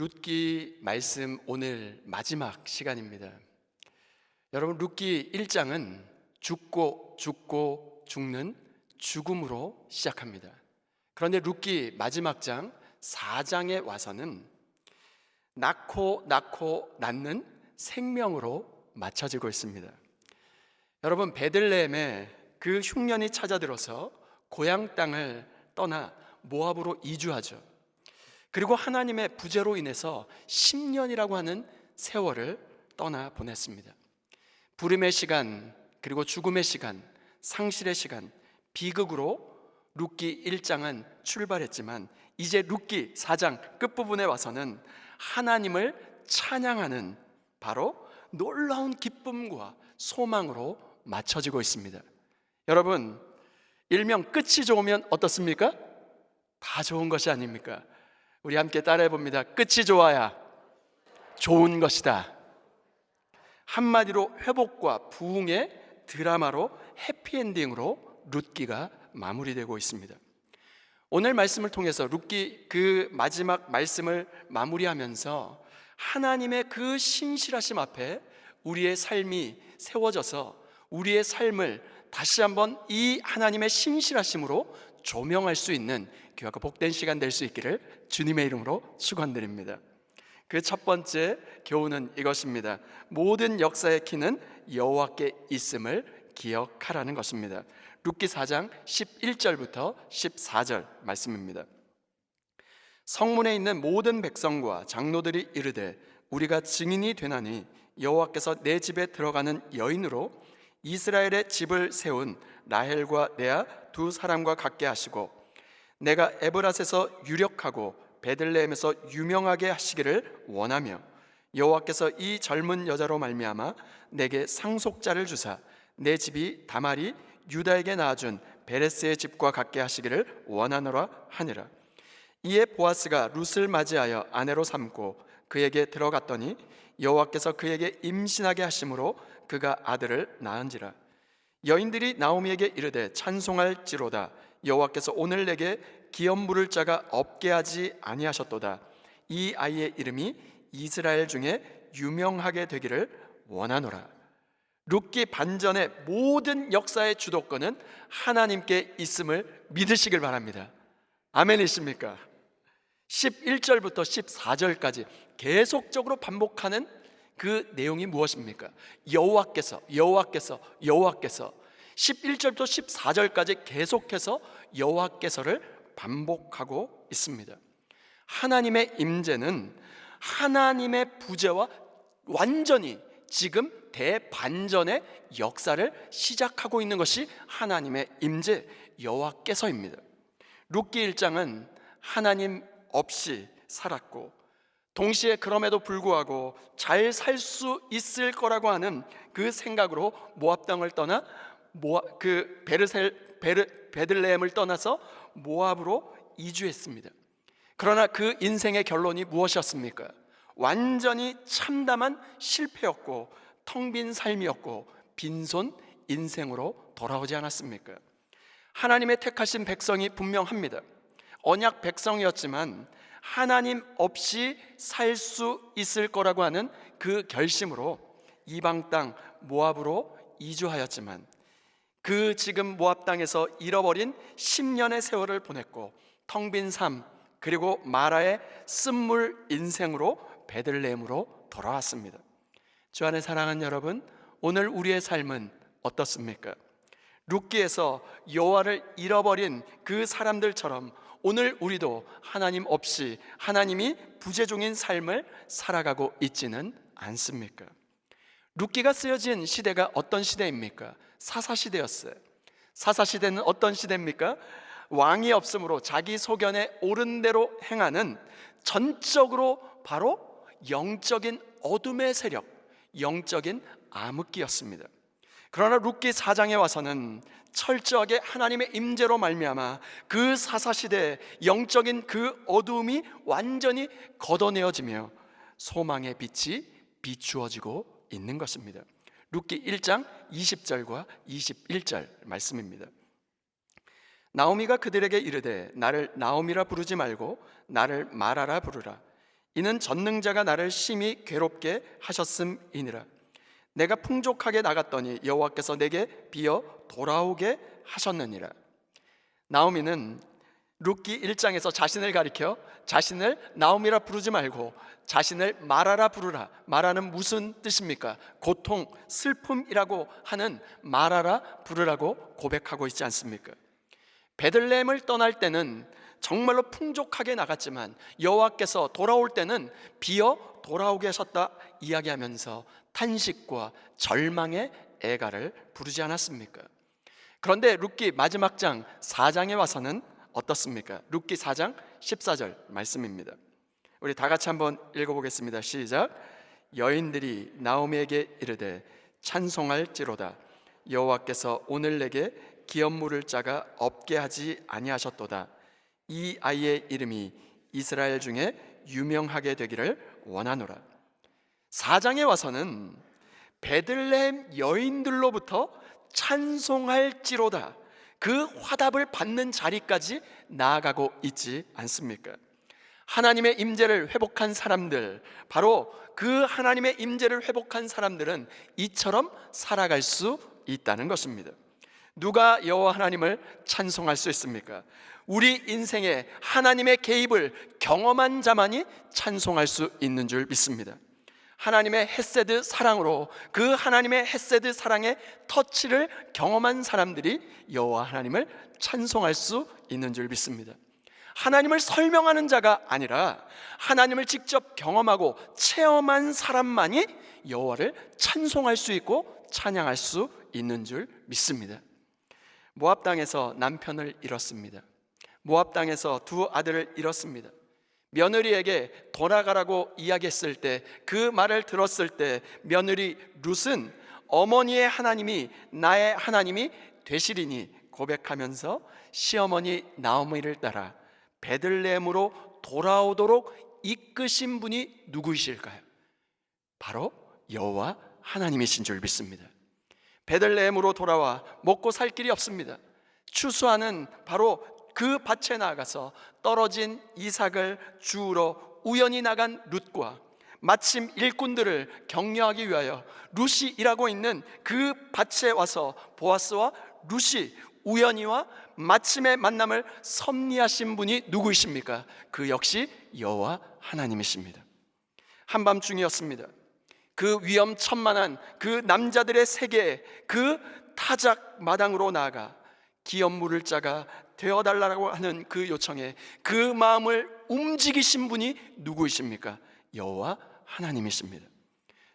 룻기 말씀 오늘 마지막 시간입니다. 여러분, 룻기 1장은 죽고 죽는 죽음으로 시작합니다. 그런데 룻기 마지막 장 4장에 와서는 낳고 낳는 생명으로 맞춰지고 있습니다. 여러분, 베들레헴에 그 흉년이 찾아들어서 고향 땅을 떠나 모압으로 이주하죠. 그리고 하나님의 부재로 인해서 10년이라고 하는 세월을 떠나 보냈습니다. 부름의 시간, 그리고 죽음의 시간, 상실의 시간, 비극으로 룻기 1장은 출발했지만 이제 룻기 4장 끝부분에 와서는 하나님을 찬양하는 바로 놀라운 기쁨과 소망으로 맞춰지고 있습니다. 여러분, 일명 끝이 좋으면 어떻습니까? 다 좋은 것이 아닙니까? 우리 함께 따라해 봅니다. 끝이 좋아야 좋은 것이다. 한마디로 회복과 부흥의 드라마로 해피엔딩으로 룻기가 마무리되고 있습니다. 오늘 말씀을 통해서 룻기 그 마지막 말씀을 마무리하면서 하나님의 그 신실하심 앞에 우리의 삶이 세워져서 우리의 삶을 다시 한번 이 하나님의 신실하심으로 조명할 수 있는 귀하고 복된 시간 될 수 있기를 주님의 이름으로 축원드립니다. 그 첫 번째 교훈은 이것입니다. 모든 역사의 키는 여호와께 있음을 기억하라는 것입니다. 룻기 4장 11절부터 14절 말씀입니다. 성문에 있는 모든 백성과 장로들이 이르되 우리가 증인이 되나니 여호와께서 내 집에 들어가는 여인으로 이스라엘의 집을 세운 라헬과 레아 두 사람과 같게 하시고 내가 에브라스에서 유력하고 베들레헴에서 유명하게 하시기를 원하며 여호와께서 이 젊은 여자로 말미암아 내게 상속자를 주사 내 집이 다말이 유다에게 낳아준 베레스의 집과 같게 하시기를 원하노라 하니라. 이에 보아스가 룻을 맞이하여 아내로 삼고 그에게 들어갔더니 여호와께서 그에게 임신하게 하심으로 그가 아들을 낳은지라. 여인들이 나오미에게 이르되 찬송할지로다. 여호와께서 오늘 내게 기업 물을 자가 없게 하지 아니하셨도다. 이 아이의 이름이 이스라엘 중에 유명하게 되기를 원하노라. 룻기 반전의 모든 역사의 주도권은 하나님께 있음을 믿으시길 바랍니다. 아멘이십니까? 11절부터 14절까지 계속적으로 반복하는 그 내용이 무엇입니까? 여호와께서 11절부터 14절까지 계속해서 여호와께서를 반복하고 있습니다. 하나님의 임재는 하나님의 부재와 완전히 지금 대반전의 역사를 시작하고 있는 것이 하나님의 임재 여호와께서입니다. 룻기 1장은 하나님 없이 살았고 동시에 그럼에도 불구하고 잘 살 수 있을 거라고 하는 그 생각으로 모압 땅을 떠나 베들레헴을 떠나서 모압으로 이주했습니다. 그러나 그 인생의 결론이 무엇이었습니까? 완전히 참담한 실패였고 텅 빈 삶이었고 빈손 인생으로 돌아오지 않았습니까? 하나님의 택하신 백성이 분명합니다. 언약 백성이었지만 하나님 없이 살 수 있을 거라고 하는 그 결심으로 이방 땅 모압으로 이주하였지만 그 지금 모압 땅에서 잃어버린 10년의 세월을 보냈고 텅 빈 삶 그리고 마라의 쓴물 인생으로 베들레헴으로 돌아왔습니다. 주 안에 사랑하는 여러분, 오늘 우리의 삶은 어떻습니까? 룻기에서 여호와를 잃어버린 그 사람들처럼 오늘 우리도 하나님 없이 하나님이 부재 중인 삶을 살아가고 있지는 않습니까? 룻기가 쓰여진 시대가 어떤 시대입니까? 사사시대였어요. 사사시대는 어떤 시대입니까? 왕이 없으므로 자기 소견에 옳은 대로 행하는 전적으로 바로 영적인 어둠의 세력, 영적인 암흑기였습니다. 그러나 룻기 4장에 와서는 철저하게 하나님의 임재로 말미암아 그 사사시대의 영적인 그 어두움이 완전히 걷어내어지며 소망의 빛이 비추어지고 있는 것입니다. 룻기 1장 20절과 21절 말씀입니다. 나오미가 그들에게 이르되 나를 나오미라 부르지 말고 나를 마라라 부르라. 이는 전능자가 나를 심히 괴롭게 하셨음이니라. 내가 풍족하게 나갔더니 여호와께서 내게 비어 돌아오게 하셨느니라. 나오미는 룻기 1장에서 자신을 가리켜 자신을 나오미라 부르지 말고 자신을 마라라 부르라. 마라는 무슨 뜻입니까? 고통, 슬픔이라고 하는 마라라 부르라고 고백하고 있지 않습니까? 베들레헴을 떠날 때는 정말로 풍족하게 나갔지만 여호와께서 돌아올 때는 비어 돌아오게 하셨다 이야기하면서 탄식과 절망의 애가를 부르지 않았습니까? 그런데 룻기 마지막 장 4장에 와서는 어떻습니까? 룻기 4장 14절 말씀입니다. 우리 다 같이 한번 읽어보겠습니다. 시작. 여인들이 나오미에게 이르되 찬송할지로다. 여호와께서 오늘 내게 기업 물을 자가 없게 하지 아니하셨도다. 이 아이의 이름이 이스라엘 중에 유명하게 되기를 원하노라. 4장에 와서는 베들레헴 여인들로부터 찬송할지로다, 그 화답을 받는 자리까지 나아가고 있지 않습니까? 하나님의 임재를 회복한 사람들, 바로 그 하나님의 임재를 회복한 사람들은 이처럼 살아갈 수 있다는 것입니다. 누가 여호와 하나님을 찬송할 수 있습니까? 우리 인생에 하나님의 개입을 경험한 자만이 찬송할 수 있는 줄 믿습니다. 하나님의 헤세드 사랑으로 그 하나님의 헤세드 사랑의 터치를 경험한 사람들이 여호와 하나님을 찬송할 수 있는 줄 믿습니다. 하나님을 설명하는 자가 아니라 하나님을 직접 경험하고 체험한 사람만이 여호와를 찬송할 수 있고 찬양할 수 있는 줄 믿습니다. 모압 땅에서 남편을 잃었습니다. 모압 땅에서 두 아들을 잃었습니다. 며느리에게 돌아가라고 이야기했을 때, 그 말을 들었을 때 며느리 룻은 어머니의 하나님이 나의 하나님이 되시리니 고백하면서 시어머니 나오미를 따라 베들레헴으로 돌아오도록 이끄신 분이 누구이실까요? 바로 여호와 하나님이신 줄 믿습니다. 베들레헴으로 돌아와 먹고 살 길이 없습니다. 추수하는 바로 그 밭에 나가서 떨어진 이삭을 주우러 우연히 나간 룻과 마침 일꾼들을 격려하기 위하여 룻이 일하고 있는 그 밭에 와서 보아스와 룻이 우연히와 마침의 만남을 섭리하신 분이 누구이십니까? 그 역시 여호와 하나님이십니다. 한밤중이었습니다. 그 위험천만한 그 남자들의 세계에 그 타작 마당으로 나아가 기업 물을 자가 되어달라고 하는 그 요청에 그 마음을 움직이신 분이 누구이십니까? 여호와 하나님이십니다.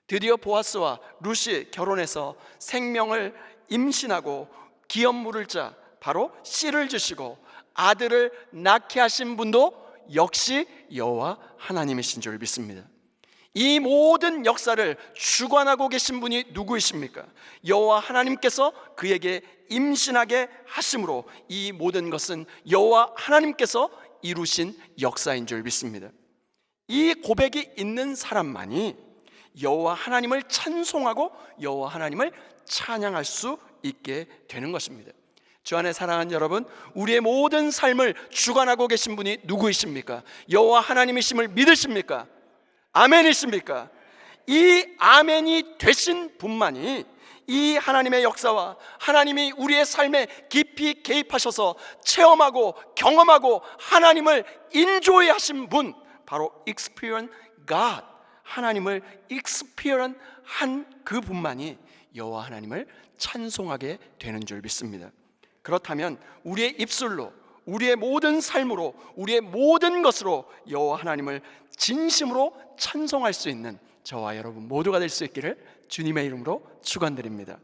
드디어 보아스와 룻이 결혼해서 생명을 임신하고 기업 물을 자, 바로 씨를 주시고 아들을 낳게 하신 분도 역시 여호와 하나님이신 줄 믿습니다. 이 모든 역사를 주관하고 계신 분이 누구이십니까? 여호와 하나님께서 그에게 임신하게 하심으로 이 모든 것은 여호와 하나님께서 이루신 역사인 줄 믿습니다. 이 고백이 있는 사람만이 여호와 하나님을 찬송하고 여호와 하나님을 찬양할 수 있게 되는 것입니다. 주 안에 사랑하는 여러분, 우리의 모든 삶을 주관하고 계신 분이 누구이십니까? 여호와 하나님이심을 믿으십니까? 아멘이십니까? 이 아멘이 되신 분만이 이 하나님의 역사와 하나님이 우리의 삶에 깊이 개입하셔서 체험하고 경험하고 하나님을 인조해 하신 분, 바로 experience God, 하나님을 experience 한 그 분만이 여호와 하나님을 찬송하게 되는 줄 믿습니다. 그렇다면 우리의 입술로, 우리의 모든 삶으로, 우리의 모든 것으로 여호와 하나님을 진심으로 찬송할 수 있는 저와 여러분 모두가 될 수 있기를 주님의 이름으로 축원드립니다.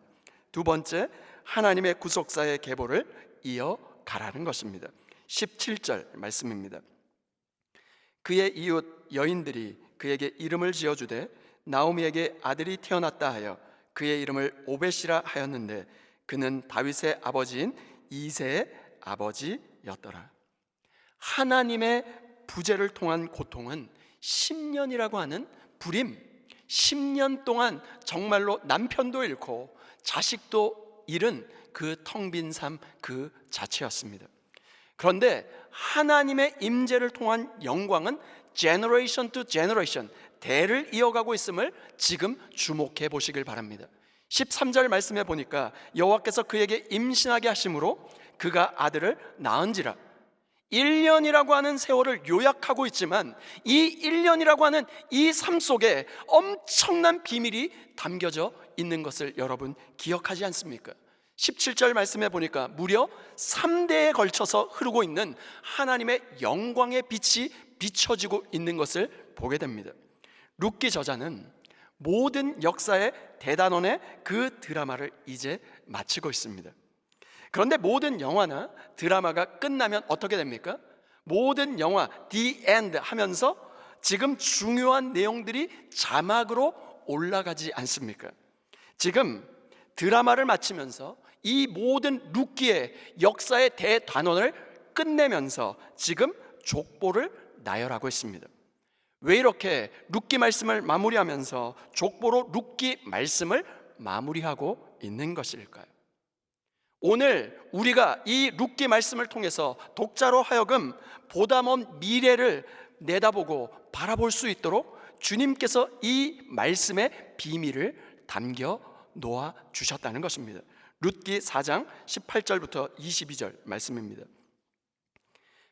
두 번째, 하나님의 구속사의 계보를 이어가라는 것입니다. 17절 말씀입니다. 그의 이웃 여인들이 그에게 이름을 지어주되 나오미에게 아들이 태어났다 하여 그의 이름을 오벳이라 하였는데 그는 다윗의 아버지인 이새의 아버지였더라. 하나님의 부재를 통한 고통은 10년이라고 하는 불임, 10년 동안 정말로 남편도 잃고 자식도 잃은 그 텅 빈 삶 그 자체였습니다. 그런데 하나님의 임재를 통한 영광은 generation to generation, 대를 이어가고 있음을 지금 주목해 보시길 바랍니다. 13절 말씀에 보니까 여호와께서 그에게 임신하게 하심으로 그가 아들을 낳은지라. 1년이라고 하는 세월을 요약하고 있지만 이 1년이라고 하는 이 삶 속에 엄청난 비밀이 담겨져 있는 것을 여러분 기억하지 않습니까? 17절 말씀에 보니까 무려 3대에 걸쳐서 흐르고 있는 하나님의 영광의 빛이 비춰지고 있는 것을 보게 됩니다. 룻기 저자는 모든 역사의 대단원의 그 드라마를 이제 마치고 있습니다. 그런데 모든 영화나 드라마가 끝나면 어떻게 됩니까? 모든 영화 The End 하면서 지금 중요한 내용들이 자막으로 올라가지 않습니까? 지금 드라마를 마치면서 이 모든 룻기의 역사의 대단원을 끝내면서 지금 족보를 나열하고 있습니다. 왜 이렇게 룻기 말씀을 마무리하면서 족보로 룻기 말씀을 마무리하고 있는 것일까요? 오늘 우리가 이 룻기 말씀을 통해서 독자로 하여금 보다 먼 미래를 내다보고 바라볼 수 있도록 주님께서 이 말씀의 비밀을 담겨 놓아 주셨다는 것입니다. 룻기 4장 18절부터 22절 말씀입니다.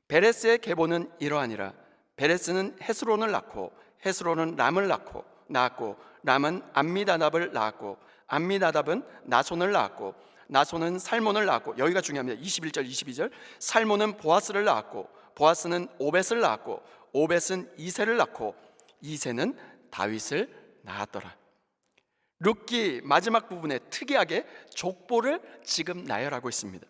베레스의 계보는 이러하니라. 베레스는 헤스론을 낳고 헤스론은 람을 낳았고 람은 암미다답을 낳았고 암미다답은 나손을 낳았고 나손은 살몬을 낳았고, 여기가 중요합니다. 21절 22절. 살몬은 보아스를 낳았고 보아스는 오벳을 낳았고 오벳은 이새를 낳고 이새는 다윗을 낳았더라. 룻기 마지막 부분에 특이하게 족보를 지금 나열하고 있습니다.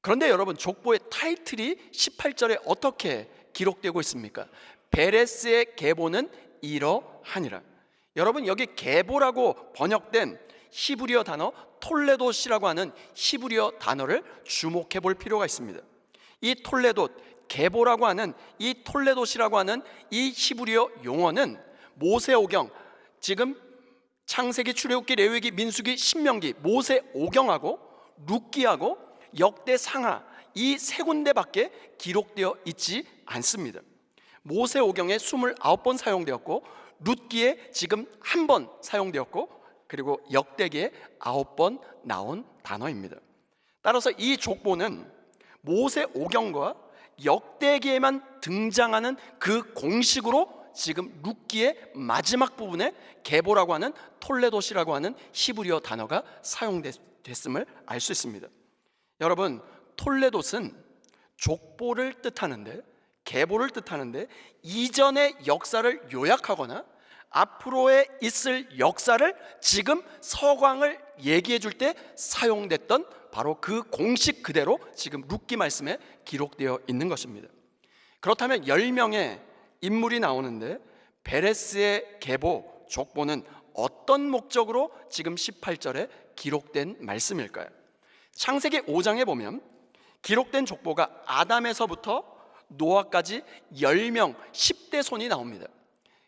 그런데 여러분, 족보의 타이틀이 18절에 어떻게 기록되고 있습니까? 베레스의 계보는 이러하니라. 여러분, 여기 계보라고 번역된 히브리어 단어 톨레돗이라고 하는 히브리어 단어를 주목해 볼 필요가 있습니다. 이 톨레돗, 계보라고 하는 이 톨레돗이라고 하는 이 히브리어 용어는 모세오경, 지금 창세기, 출애굽기, 레위기, 민수기, 신명기, 모세오경하고 룻기하고 역대상하 이 세 군데밖에 기록되어 있지 않습니다. 모세오경에 29번 사용되었고 룻기에 지금 1번 사용되었고 그리고 역대기에 9번 나온 단어입니다. 따라서 이 족보는 모세오경과 역대기에만 등장하는 그 공식으로 지금 룻기의 마지막 부분에 계보라고 하는 톨레돗이라고 하는 히브리어 단어가 사용됐음을 알 수 있습니다. 여러분, 톨레돗은 족보를 뜻하는데, 계보를 뜻하는데 이전의 역사를 요약하거나 앞으로에 있을 역사를 지금 서광을 얘기해 줄 때 사용됐던 바로 그 공식 그대로 지금 룻기 말씀에 기록되어 있는 것입니다. 그렇다면 10명의 인물이 나오는데 베레스의 계보, 족보는 어떤 목적으로 지금 18절에 기록된 말씀일까요? 창세기 5장에 보면 기록된 족보가 아담에서부터 노아까지 10명 10대 손이 나옵니다.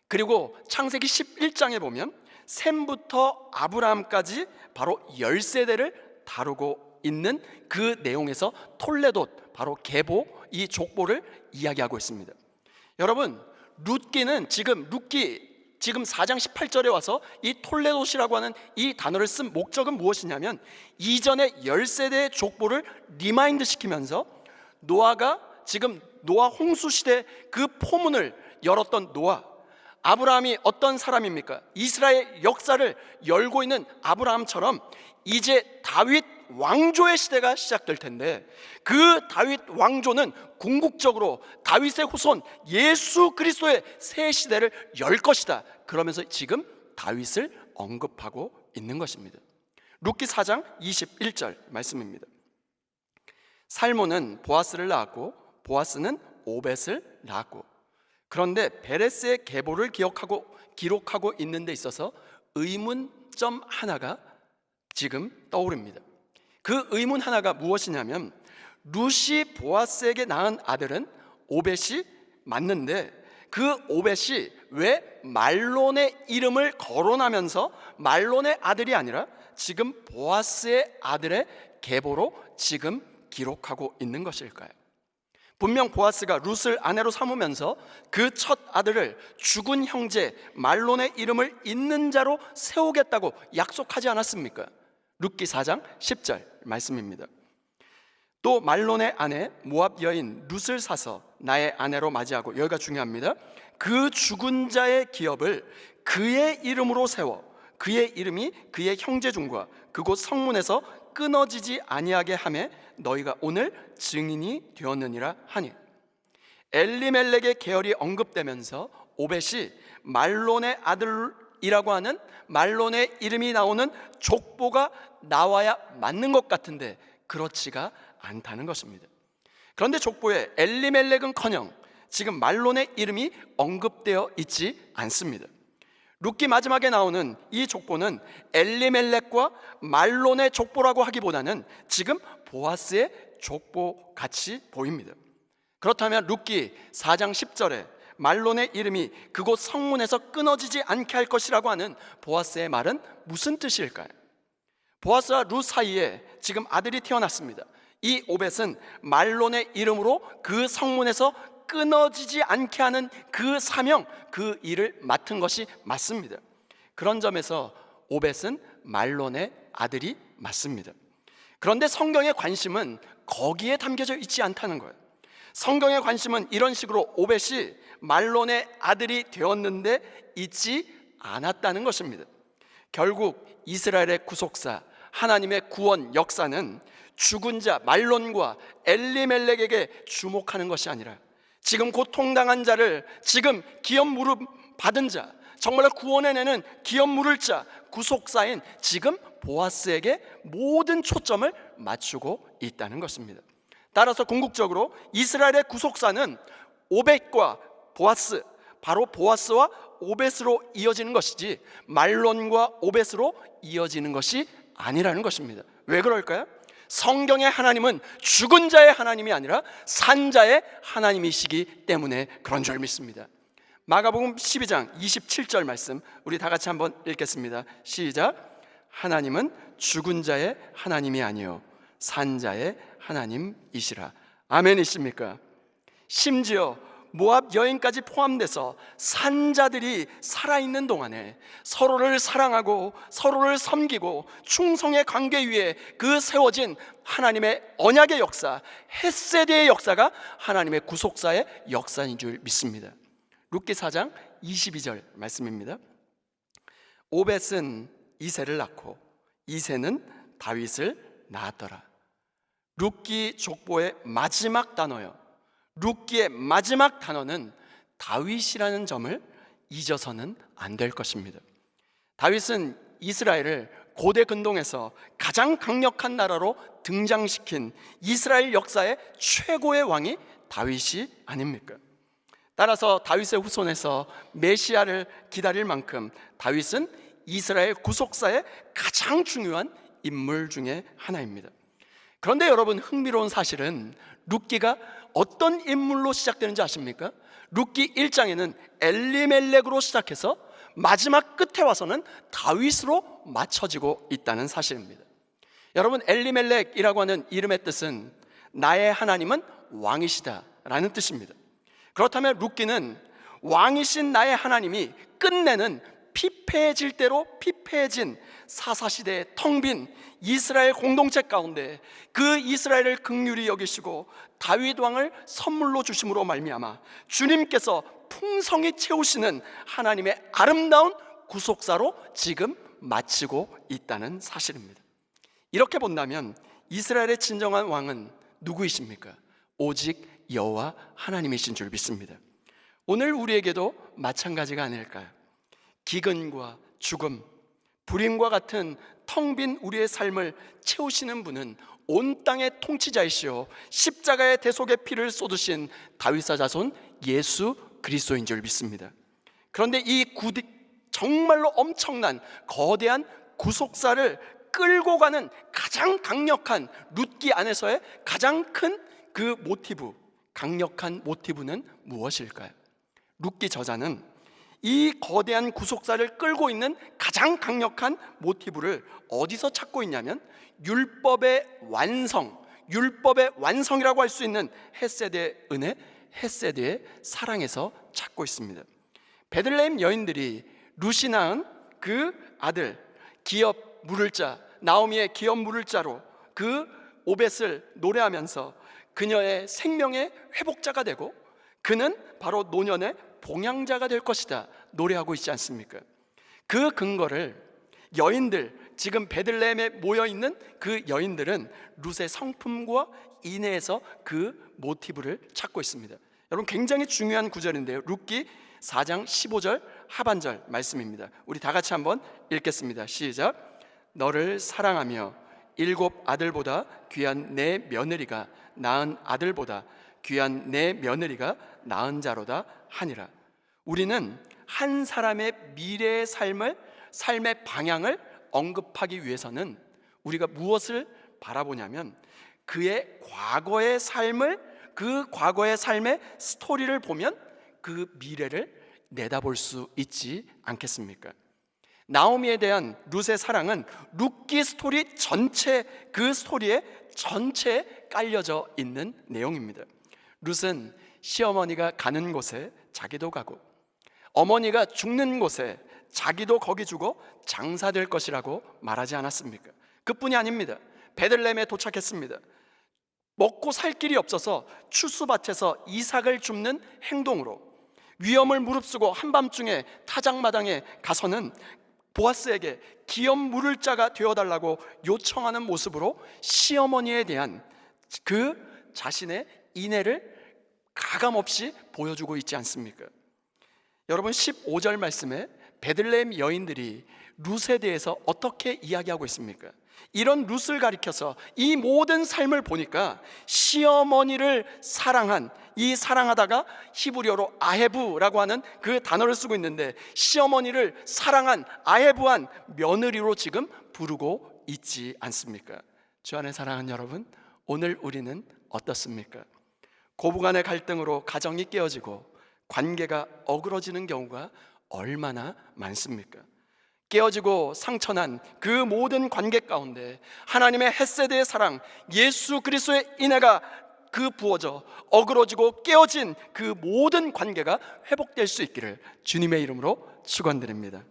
그리고 창세기 11장에 보면 셈부터 아브라함까지 바로 10세대를 다루고 있는 그 내용에서 톨레돗, 바로 계보, 이 족보를 이야기하고 있습니다. 여러분, 룻기는 지금 4장 18절에 와서 이 톨레돗이라고 하는 이 단어를 쓴 목적은 무엇이냐면 이전의 10세대의 족보를 리마인드 시키면서 노아가 지금 노아 홍수 시대 그 포문을 열었던 노아, 아브라함이 어떤 사람입니까? 이스라엘 역사를 열고 있는 아브라함처럼 이제 다윗 왕조의 시대가 시작될 텐데 그 다윗 왕조는 궁극적으로 다윗의 후손 예수 그리스도의 새 시대를 열 것이다. 그러면서 지금 다윗을 언급하고 있는 것입니다. 룻기 4장 21절 말씀입니다. 살몬은 보아스를 낳았고 보아스는 오벳을 낳았고, 그런데 베레스의 계보를 기록하고 있는 데 있어서 의문점 하나가 지금 떠오릅니다. 그 의문 하나가 무엇이냐면 룻이 보아스에게 낳은 아들은 오벳이 맞는데 그 오벳이 왜 말론의 이름을 거론하면서 말론의 아들이 아니라 지금 보아스의 아들의 계보로 지금 기록하고 있는 것일까요? 분명 보아스가 룻을 아내로 삼으면서 그 첫 아들을 죽은 형제 말론의 이름을 있는 자로 세우겠다고 약속하지 않았습니까? 룻기 4장 10절 말씀입니다. 또 말론의 아내 모압 여인 룻을 사서 나의 아내로 맞이하고, 여기가 중요합니다. 그 죽은 자의 기업을 그의 이름으로 세워 그의 이름이 그의 형제 중과 그곳 성문에서 끊어지지 아니하게 하매 너희가 오늘 증인이 되었느니라 하니, 엘리멜렉의 계열이 언급되면서 오벳이 말론의 아들이라고 하는 말론의 이름이 나오는 족보가 나와야 맞는 것 같은데 그렇지가 않다는 것입니다. 그런데 족보에 엘리멜렉은커녕 지금 말론의 이름이 언급되어 있지 않습니다. 룻기 마지막에 나오는 이 족보는 엘리멜렉과 말론의 족보라고 하기보다는 지금 보아스의 족보 같이 보입니다. 그렇다면 룻기 4장 10절에 말론의 이름이 그곳 성문에서 끊어지지 않게 할 것이라고 하는 보아스의 말은 무슨 뜻일까요? 보아스와 룻 사이에 지금 아들이 태어났습니다. 이 오벳은 말론의 이름으로 그 성문에서 끊어지지 않게 하는 그 사명, 그 일을 맡은 것이 맞습니다. 그런 점에서 오벳은 말론의 아들이 맞습니다. 그런데 성경의 관심은 거기에 담겨져 있지 않다는 거예요. 성경의 관심은 이런 식으로 오벳이 말론의 아들이 되었는데 있지 않았다는 것입니다. 결국 이스라엘의 구속사, 하나님의 구원 역사는 죽은 자 말론과 엘리멜렉에게 주목하는 것이 아니라 지금 고통당한 자를, 지금 기업 무릎 받은 자, 정말로 구원해내는 기업 물을 자, 구속사인 지금 보아스에게 모든 초점을 맞추고 있다는 것입니다. 따라서 궁극적으로 이스라엘의 구속사는 오벳과 보아스, 바로 보아스와 오벳으로 이어지는 것이지 말론과 오벳으로 이어지는 것이 아니라는 것입니다. 왜 그럴까요? 성경의 하나님은 죽은 자의 하나님이 아니라 산 자의 하나님이시기 때문에 그런 줄 믿습니다. 마가복음 12장 27절 말씀 우리 다 같이 한번 읽겠습니다. 시작. 하나님은 죽은 자의 하나님이 아니요 산 자의 하나님이시라. 아멘이십니까? 심지어 모압 여인까지 포함돼서 산자들이 살아있는 동안에 서로를 사랑하고 서로를 섬기고 충성의 관계 위에 그 세워진 하나님의 언약의 역사, 헷세대의 역사가 하나님의 구속사의 역사인 줄 믿습니다. 룻기 4장 22절 말씀입니다. 오벳은 이새를 낳고 이새는 다윗을 낳았더라. 룻기 족보의 마지막 단어요. 룻기의 마지막 단어는 다윗이라는 점을 잊어서는 안 될 것입니다. 다윗은 이스라엘을 고대 근동에서 가장 강력한 나라로 등장시킨 이스라엘 역사의 최고의 왕이 다윗이 아닙니까? 따라서 다윗의 후손에서 메시아를 기다릴 만큼 다윗은 이스라엘 구속사의 가장 중요한 인물 중에 하나입니다. 그런데 여러분, 흥미로운 사실은 룻기가 어떤 인물로 시작되는지 아십니까? 룻기 1장에는 엘리멜렉으로 시작해서 마지막 끝에 와서는 다윗으로 맞춰지고 있다는 사실입니다. 여러분, 엘리멜렉이라고 하는 이름의 뜻은 나의 하나님은 왕이시다 라는 뜻입니다. 그렇다면 룻기는 왕이신 나의 하나님이 끝내는 피폐해질 대로 피폐해진 사사시대의 텅 빈 이스라엘 공동체 가운데 그 이스라엘을 긍휼히 여기시고 다윗 왕을 선물로 주심으로 말미암아 주님께서 풍성히 채우시는 하나님의 아름다운 구속사로 지금 마치고 있다는 사실입니다. 이렇게 본다면 이스라엘의 진정한 왕은 누구이십니까? 오직 여호와 하나님이신 줄 믿습니다. 오늘 우리에게도 마찬가지가 아닐까요? 기근과 죽음, 불임과 같은 텅 빈 우리의 삶을 채우시는 분은 온 땅의 통치자이시오 십자가의 대속의 피를 쏟으신 다윗의 자손 예수 그리스도인 줄 믿습니다. 그런데 이 정말로 엄청난 거대한 구속사를 끌고 가는 가장 강력한 룻기 안에서의 가장 큰 그 모티브, 강력한 모티브는 무엇일까요? 룻기 저자는 이 거대한 구속사를 끌고 있는 가장 강력한 모티브를 어디서 찾고 있냐면 율법의 완성, 율법의 완성이라고 할 수 있는 헤세드의 은혜, 헤세드의 사랑에서 찾고 있습니다. 베들레헴 여인들이 룻이 낳은 그 아들 기업 물을 자, 나오미의 기업 물을 자로 그 오벳을 노래하면서 그녀의 생명의 회복자가 되고 그는 바로 노년의 봉양자가 될 것이다 노래하고 있지 않습니까? 그 근거를 여인들, 지금 베들레헴에 모여있는 그 여인들은 룻의 성품과 인해에서 그 모티브를 찾고 있습니다. 여러분, 굉장히 중요한 구절인데요, 룻기 4장 15절 하반절 말씀입니다. 우리 다 같이 한번 읽겠습니다. 시작. 너를 사랑하며 7 아들보다 귀한 내 며느리가 낳은 아들보다 귀한 내 며느리가 낳은 자로다 하니라. 우리는 한 사람의 미래의 삶의 방향을 언급하기 위해서는 우리가 무엇을 바라보냐면 그의 과거의 삶을, 그 과거의 삶의 스토리를 보면 그 미래를 내다볼 수 있지 않겠습니까? 나오미에 대한 룻의 사랑은 룻기 스토리 전체, 그 스토리에 전체에 깔려져 있는 내용입니다. 룻은 시어머니가 가는 곳에 자기도 가고 어머니가 죽는 곳에 자기도 거기 죽어 장사될 것이라고 말하지 않았습니까? 그뿐이 아닙니다. 베들레헴에 도착했습니다. 먹고 살 길이 없어서 추수밭에서 이삭을 줍는 행동으로 위험을 무릅쓰고 한밤중에 타작마당에 가서는 보아스에게 기업 물을 자가 되어달라고 요청하는 모습으로 시어머니에 대한 그 자신의 인애를 가감없이 보여주고 있지 않습니까? 여러분, 15절 말씀에 베들레헴 여인들이 룻에 대해서 어떻게 이야기하고 있습니까? 이런 룻을 가리켜서 이 모든 삶을 보니까 시어머니를 사랑한, 이 사랑하다가 히브리어로 아헤브라고 하는 그 단어를 쓰고 있는데 시어머니를 사랑한, 아헤브한 며느리로 지금 부르고 있지 않습니까? 주 안에 사랑하는 여러분, 오늘 우리는 어떻습니까? 고부간의 갈등으로 가정이 깨어지고 관계가 어그러지는 경우가 얼마나 많습니까? 깨어지고 상처난 그 모든 관계 가운데 하나님의 헤세드의 사랑, 예수 그리스도의 인애가 그 부어져 어그러지고 깨어진 그 모든 관계가 회복될 수 있기를 주님의 이름으로 축원드립니다.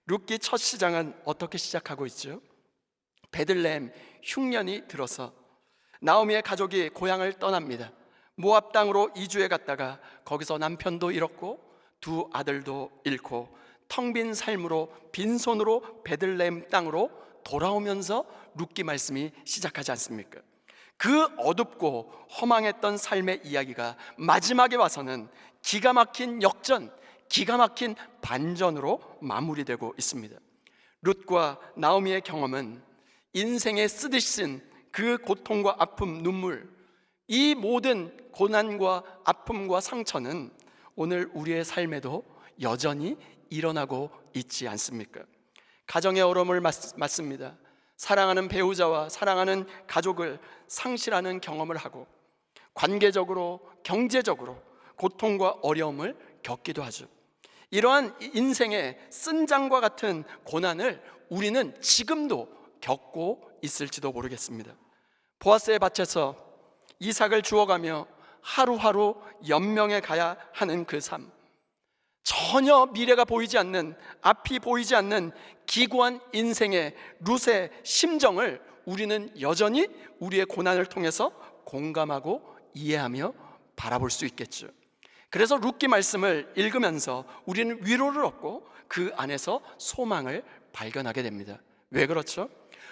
룻기 첫 시장은 어떻게 시작하고 있죠? 베들레헴 흉년이 들어서 나오미의 가족이 고향을 떠납니다. 모압 땅으로 이주해 갔다가 거기서 남편도 잃었고 두 아들도 잃고 텅 빈 삶으로 빈손으로 베들레헴 땅으로 돌아오면서 룻기 말씀이 시작하지 않습니까? 그 어둡고 허망했던 삶의 이야기가 마지막에 와서는 기가 막힌 역전, 기가 막힌 반전으로 마무리되고 있습니다. 룻과 나오미의 경험은 인생의 쓰듯이 쓴 그 고통과 아픔, 눈물, 이 모든 고난과 아픔과 상처는 오늘 우리의 삶에도 여전히 일어나고 있지 않습니까? 가정의 어려움을 맞습니다. 사랑하는 배우자와 사랑하는 가족을 상실하는 경험을 하고 관계적으로, 경제적으로 고통과 어려움을 겪기도 하죠. 이러한 인생의 쓴장과 같은 고난을 우리는 지금도 겪고 있을지도 모르겠습니다. 보아스의 밭에서 이삭을 주워가며 하루하루 연명해 가야 하는 그 삶, 전혀 미래가 보이지 않는, 앞이 보이지 않는 기구한 인생의 룻의 심정을 우리는 여전히 우리의 고난을 통해서 공감하고 이해하며 바라볼 수 있겠죠. 그래서 룻기 말씀을 읽으면서 우리는 위로를 얻고 그 안에서 소망을 발견하게 됩니다. 왜 그렇죠?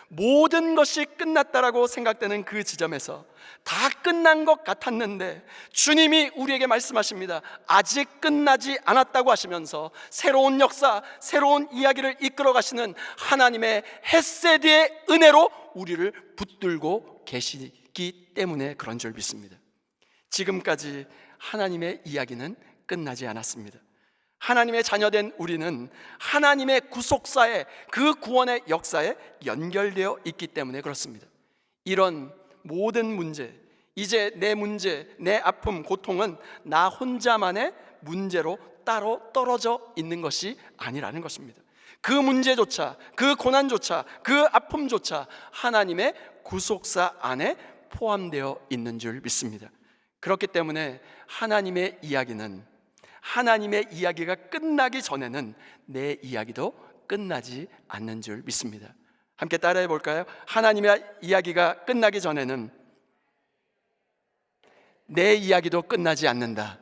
모든 것이 끝났다라고 생각되는 그 지점에서 다 끝난 것 같았는데 주님이 우리에게 말씀하십니다. 아직 끝나지 않았다고 하시면서 새로운 역사, 새로운 이야기를 이끌어 가시는 하나님의 헤세드의 은혜로 우리를 붙들고 계시기 때문에 그런 줄 믿습니다. 지금까지 하나님의 이야기는 끝나지 않았습니다. 하나님의 자녀된 우리는 하나님의 구속사의, 그 구원의 역사에 연결되어 있기 때문에 그렇습니다. 이런 모든 문제, 이제 내 문제, 내 아픔, 고통은 나 혼자만의 문제로 따로 떨어져 있는 것이 아니라는 것입니다. 그 문제조차, 그 고난조차, 그 아픔조차 하나님의 구속사 안에 포함되어 있는 줄 믿습니다. 그렇기 때문에 하나님의 이야기가 끝나기 전에는 내 이야기도 끝나지 않는 줄 믿습니다. 함께 따라해 볼까요? 하나님의 이야기가 끝나기 전에는 내 이야기도 끝나지 않는다.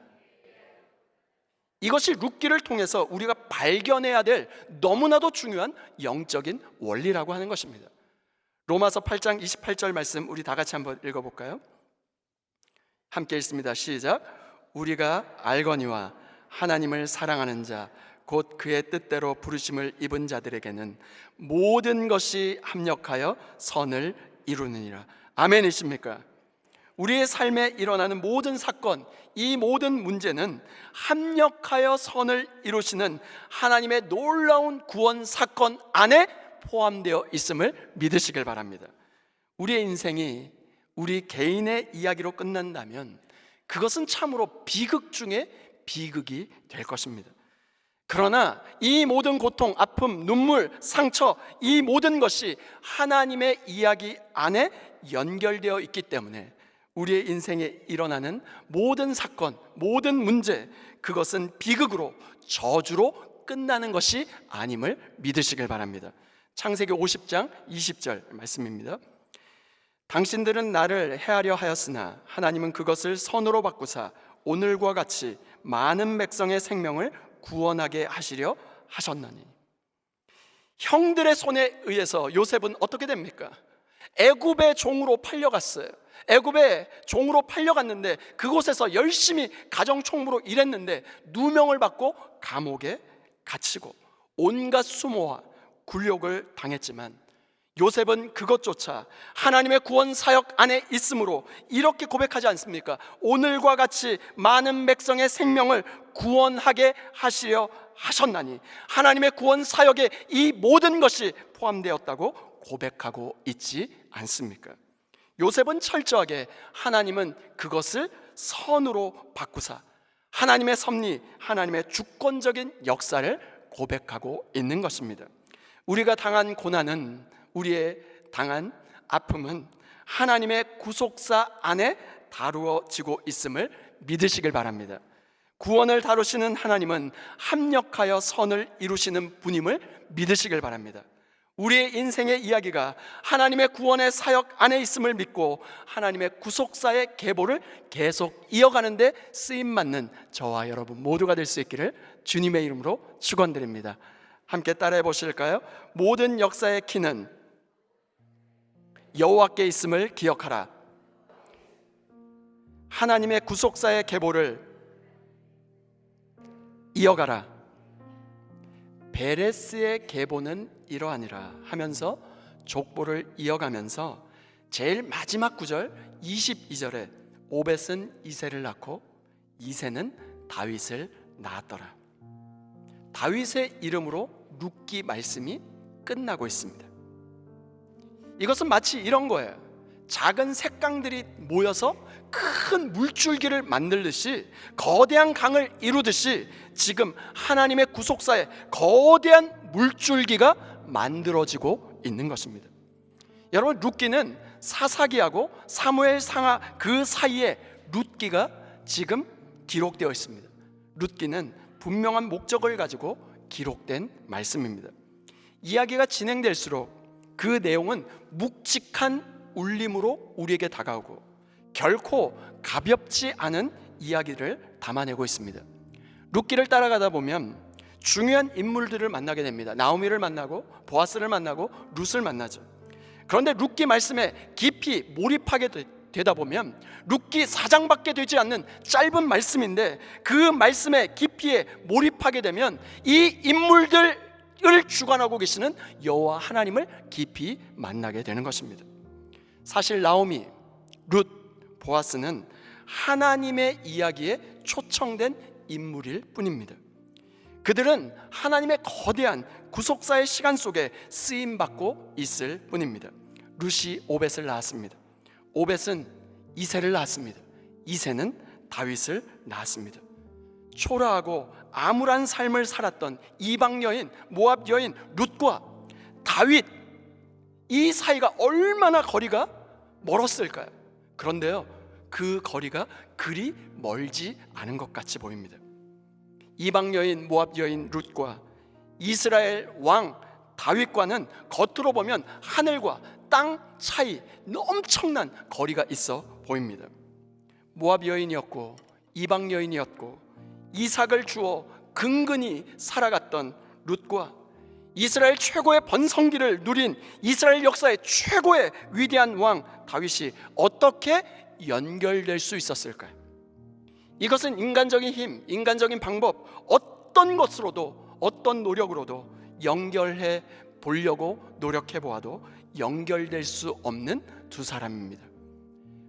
이것이 룻기를 통해서 우리가 발견해야 될 너무나도 중요한 영적인 원리라고 하는 것입니다. 로마서 8장 28절 말씀 우리 다 같이 한번 읽어볼까요? 함께 읽습니다. 시작. 우리가 알거니와 하나님을 사랑하는 자 곧 그의 뜻대로 부르심을 입은 자들에게는 모든 것이 합력하여 선을 이루느니라. 아멘이십니까? 우리의 삶에 일어나는 모든 사건, 이 모든 문제는 합력하여 선을 이루시는 하나님의 놀라운 구원 사건 안에 포함되어 있음을 믿으시길 바랍니다. 우리의 인생이 우리 개인의 이야기로 끝난다면 그것은 참으로 비극 중에 비극이 될 것입니다. 그러나 이 모든 고통, 아픔, 눈물, 상처, 이 모든 것이 하나님의 이야기 안에 연결되어 있기 때문에 우리의 인생에 일어나는 모든 사건, 모든 문제, 그것은 비극으로, 저주로 끝나는 것이 아님을 믿으시길 바랍니다. 창세기 50장 20절 말씀입니다. 당신들은 나를 해하려 하였으나 하나님은 그것을 선으로 바꾸사 오늘과 같이 많은 백성의 생명을 구원하게 하시려 하셨나니. 형들의 손에 의해서 요셉은 어떻게 됩니까? 애굽의 종으로 팔려갔어요. 애굽의 종으로 팔려갔는데 그곳에서 열심히 가정총무로 일했는데 누명을 받고 감옥에 갇히고 온갖 수모와 굴욕을 당했지만 요셉은 그것조차 하나님의 구원 사역 안에 있으므로 이렇게 고백하지 않습니까? 오늘과 같이 많은 백성의 생명을 구원하게 하시려 하셨나니. 하나님의 구원 사역에 이 모든 것이 포함되었다고 고백하고 있지 않습니까? 요셉은 철저하게 하나님은 그것을 선으로 바꾸사 하나님의 섭리, 하나님의 주권적인 역사를 고백하고 있는 것입니다. 우리가 당한 고난은, 우리의 당한 아픔은 하나님의 구속사 안에 다루어지고 있음을 믿으시길 바랍니다. 구원을 다루시는 하나님은 합력하여 선을 이루시는 분임을 믿으시길 바랍니다. 우리의 인생의 이야기가 하나님의 구원의 사역 안에 있음을 믿고 하나님의 구속사의 계보를 계속 이어가는 데 쓰임받는 저와 여러분 모두가 될 수 있기를 주님의 이름으로 축원드립니다. 함께 따라해 보실까요? 모든 역사의 키는 여호와께 있음을 기억하라. 하나님의 구속사의 계보를 이어가라. 베레스의 계보는 이러하니라 하면서 족보를 이어가면서 제일 마지막 구절 22절에 오벳은 이새를 낳고 이새는 다윗을 낳았더라. 다윗의 이름으로 룻기 말씀이 끝나고 있습니다. 이것은 마치 이런 거예요. 작은 색강들이 모여서 큰 물줄기를 만들듯이, 거대한 강을 이루듯이 지금 하나님의 구속사에 거대한 물줄기가 만들어지고 있는 것입니다. 여러분, 룻기는 사사기하고 사무엘 상하 그 사이에 룻기가 지금 기록되어 있습니다. 룻기는 분명한 목적을 가지고 기록된 말씀입니다. 이야기가 진행될수록 그 내용은 묵직한 울림으로 우리에게 다가오고 결코 가볍지 않은 이야기를 담아내고 있습니다. 룻기를 따라가다 보면 중요한 인물들을 만나게 됩니다. 나오미를 만나고 보아스를 만나고 룻을 만나죠. 그런데 룻기 말씀에 깊이 몰입하게 되다 보면 룻기 4장밖에 되지 않는 짧은 말씀인데 그 말씀의 깊이에 몰입하게 되면 이 인물들을 주관하고 계시는 여호와 하나님을 깊이 만나게 되는 것입니다. 사실 나오미, 룻, 보아스는 하나님의 이야기에 초청된 인물일 뿐입니다. 그들은 하나님의 거대한 구속사의 시간 속에 쓰임받고 있을 뿐입니다. 룻이 오벳을 낳았습니다. 오벳은 이새를 낳았습니다. 이새는 다윗을 낳았습니다. 초라하고 암울한 삶을 살았던 이방 여인, 모압 여인 룻과 다윗, 이 사이가 얼마나 거리가 멀었을까요? 그런데요, 그 거리가 그리 멀지 않은 것 같이 보입니다. 이방 여인 모압 여인 룻과 이스라엘 왕 다윗과는 겉으로 보면 하늘과 땅 차이, 엄청난 거리가 있어 보입니다. 모압 여인이었고 이방 여인이었고 이삭을 주어 근근히 살아갔던 룻과 이스라엘 최고의 번성기를 누린 이스라엘 역사의 최고의 위대한 왕 다윗이 어떻게 연결될 수 있었을까요? 이것은 인간적인 힘, 인간적인 방법, 어떤 것으로도, 어떤 노력으로도 연결해 보려고 노력해 보아도 연결될 수 없는 두 사람입니다.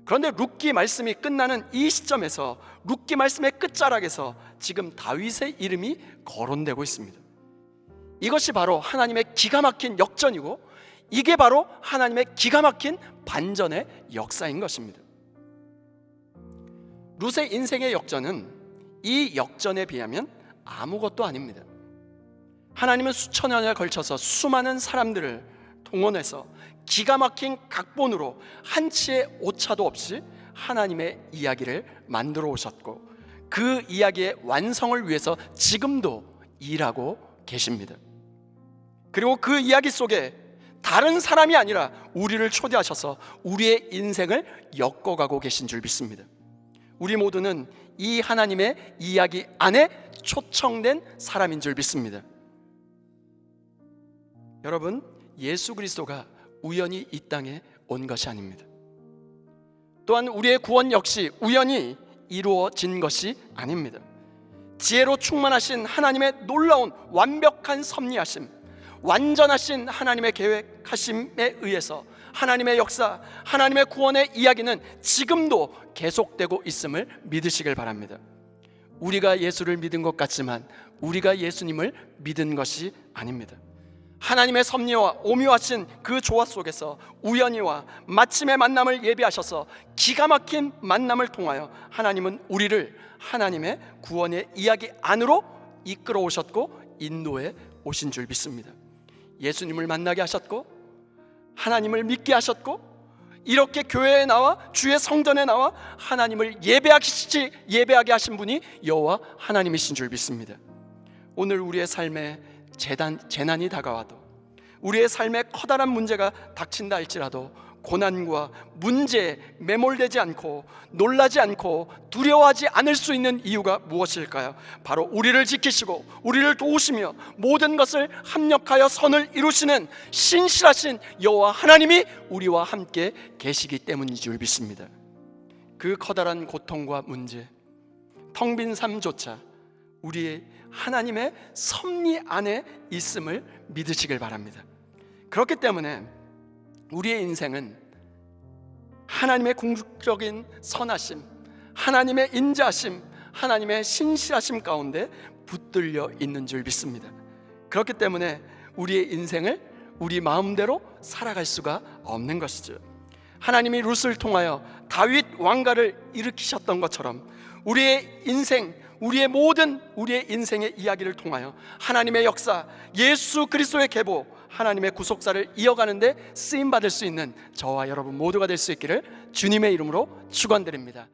그런데 룻기 말씀이 끝나는 이 시점에서, 룻기 말씀의 끝자락에서 지금 다윗의 이름이 거론되고 있습니다. 이것이 바로 하나님의 기가 막힌 역전이고, 이게 바로 하나님의 기가 막힌 반전의 역사인 것입니다. 룻의 인생의 역전은 이 역전에 비하면 아무것도 아닙니다. 하나님은 수천 년에 걸쳐서 수많은 사람들을 동원해서 기가 막힌 각본으로 한치의 오차도 없이 하나님의 이야기를 만들어 오셨고, 그 이야기의 완성을 위해서 지금도 일하고 계십니다. 그리고 그 이야기 속에 다른 사람이 아니라 우리를 초대하셔서 우리의 인생을 엮어가고 계신 줄 믿습니다. 우리 모두는 이 하나님의 이야기 안에 초청된 사람인 줄 믿습니다. 여러분, 예수 그리스도가 우연히 이 땅에 온 것이 아닙니다. 또한 우리의 구원 역시 우연히 이루어진 것이 아닙니다. 지혜로 충만하신 하나님의 놀라운 완벽한 섭리하심, 완전하신 하나님의 계획하심에 의해서 하나님의 역사, 하나님의 구원의 이야기는 지금도 계속되고 있음을 믿으시길 바랍니다. 우리가 예수를 믿은 것 같지만 우리가 예수님을 믿은 것이 아닙니다. 하나님의 섭리와 오묘하신 그 조화 속에서 우연히와 마침의 만남을 예비하셔서 기가 막힌 만남을 통하여 하나님은 우리를 하나님의 구원의 이야기 안으로 이끌어 오셨고 인도해 오신 줄 믿습니다. 예수님을 만나게 하셨고 하나님을 믿게 하셨고, 이렇게 교회에 나와 주의 성전에 나와 하나님을 예배하게 하신 분이 여호와 하나님이신 줄 믿습니다. 오늘 우리의 삶에 재난이 다가와도, 우리의 삶에 커다란 문제가 닥친다 할지라도 고난과 문제에 매몰되지 않고 놀라지 않고 두려워하지 않을 수 있는 이유가 무엇일까요? 바로 우리를 지키시고 우리를 도우시며 모든 것을 합력하여 선을 이루시는 신실하신 여호와 하나님이 우리와 함께 계시기 때문인 줄 믿습니다. 그 커다란 고통과 문제, 텅 빈 삶조차 우리의 하나님의 섭리 안에 있음을 믿으시길 바랍니다. 그렇기 때문에 우리의 인생은 하나님의 궁극적인 선하심, 하나님의 인자하심, 하나님의 신실하심 가운데 붙들려 있는 줄 믿습니다. 그렇기 때문에 우리의 인생을 우리 마음대로 살아갈 수가 없는 것이죠. 하나님이 룻을 통하여 다윗 왕가를 일으키셨던 것처럼 우리의 인생, 우리의 인생의 이야기를 통하여 하나님의 역사, 예수 그리스도의 계보, 하나님의 구속사를 이어가는데 쓰임받을 수 있는 저와 여러분 모두가 될 수 있기를 주님의 이름으로 축원드립니다.